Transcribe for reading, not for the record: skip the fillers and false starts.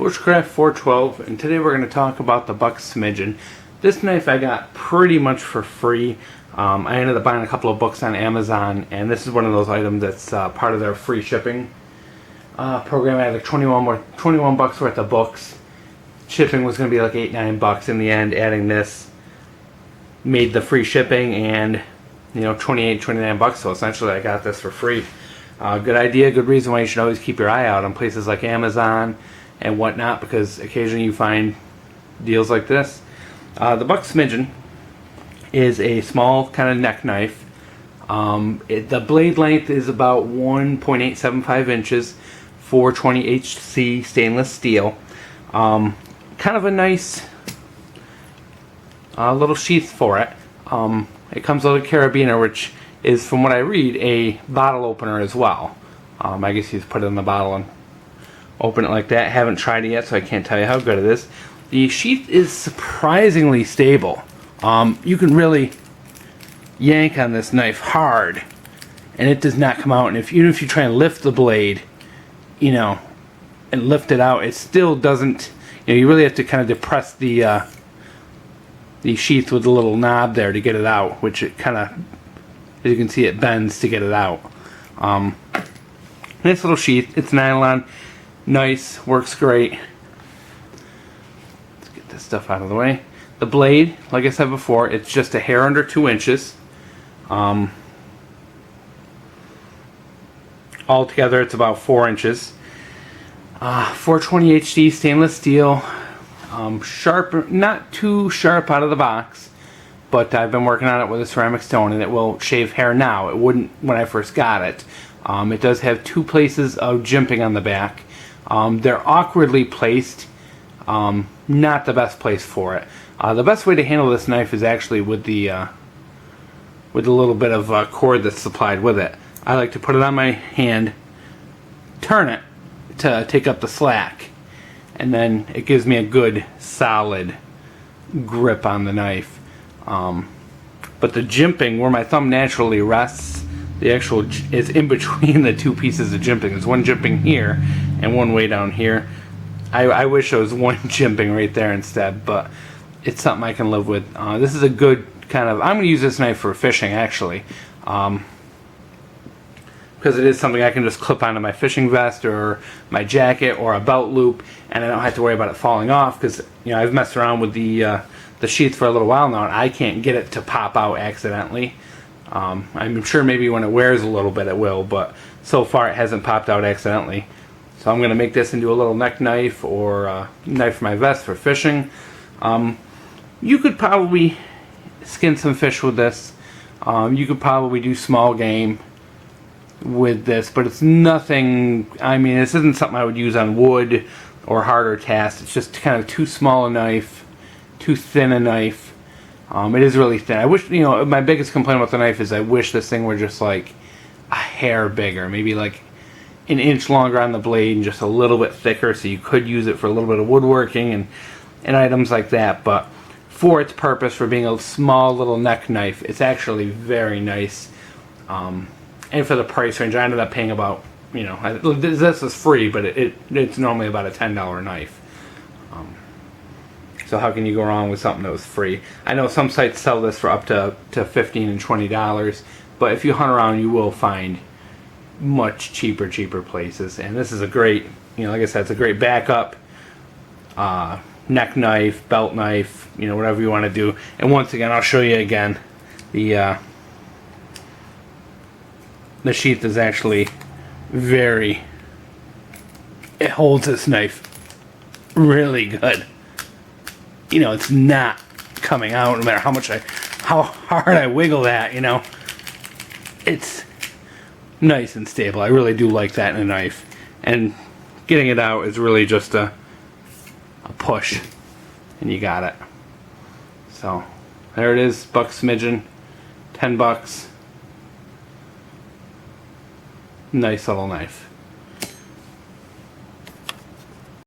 Bushcraft 412, and today we're going to talk about the Buck Smidgen. This knife I got pretty much for free. I ended up buying a couple of books on Amazon, and this is one of those items that's part of their free shipping program. I had like 21 bucks worth of books. Shipping was going to be like $8-9 in the end. Adding this made the free shipping, and 28-29 bucks. So essentially, I got this for free. Good idea, good reason why you should always keep your eye out on places like Amazon and whatnot, because occasionally you find deals like this. The Buck Smidgen is a small kind of neck knife. The blade length is about 1.875 inches, 420 HC stainless steel. Kind of a nice little sheath for it. It comes with a carabiner, which is, from what I read, a bottle opener as well. I guess you just put it in the bottle and open it like that. Haven't tried it yet, so I can't tell you how good it is. The sheath is surprisingly stable. You can really yank on this knife hard, and it does not come out. And even if you try and lift the blade, and lift it out, it still doesn't. You really have to kind of depress the sheath with the little knob there to get it out, which it kind of, as you can see, it bends to get it out. Nice little sheath. It's nylon. Nice. Works great. Let's get this stuff out of the way. The blade, like I said before, it's just a hair under 2 inches. Altogether, it's about 4 inches. 420 HD stainless steel. Sharp, not too sharp out of the box, but I've been working on it with a ceramic stone, and it will shave hair now. It wouldn't when I first got it. It does have 2 places of jimping on the back. They're awkwardly placed. Not the best place for it. The best way to handle this knife is actually with a little bit of cord that's supplied with it. I like to put it on my hand, turn it to take up the slack, and then it gives me a good solid grip on the knife. But the jimping, where my thumb naturally rests, is in between the 2 pieces of jimping. There's one jimping here and one way down here. I wish there was one jimping right there instead, but it's something I can live with. This is a good kind of, I'm going to use this knife for fishing actually, because it is something I can just clip onto my fishing vest or my jacket or a belt loop, and I don't have to worry about it falling off, because I've messed around with the sheath for a little while now, and I can't get it to pop out accidentally. I'm sure maybe when it wears a little bit it will, but so far it hasn't popped out accidentally. So I'm going to make this into a little neck knife or a knife for my vest for fishing. You could probably skin some fish with this. You could probably do small game with this, but it's nothing. This isn't something I would use on wood or harder casts. It's just kind of too small a knife, too thin a knife. It is really thin. I wish, my biggest complaint about the knife is I wish this thing were just like a hair bigger, maybe like an inch longer on the blade and just a little bit thicker, so you could use it for a little bit of woodworking and items like that. But for its purpose, for being a small little neck knife, it's actually very nice. And for the price range, I ended up paying about, this is free, but it's normally about a $10 knife. So how can you go wrong with something that was free? I know some sites sell this for up to $15 and $20, but if you hunt around, you will find much cheaper places. And this is a great, like I said, it's a great backup neck knife, belt knife, whatever you want to do. And once again, I'll show you again, the sheath is actually it holds this knife really good. It's not coming out no matter how hard I wiggle that, It's nice and stable. I really do like that in a knife. And getting it out is really just a push, and you got it. So, there it is, Buck Smidgen, $10. Nice little knife.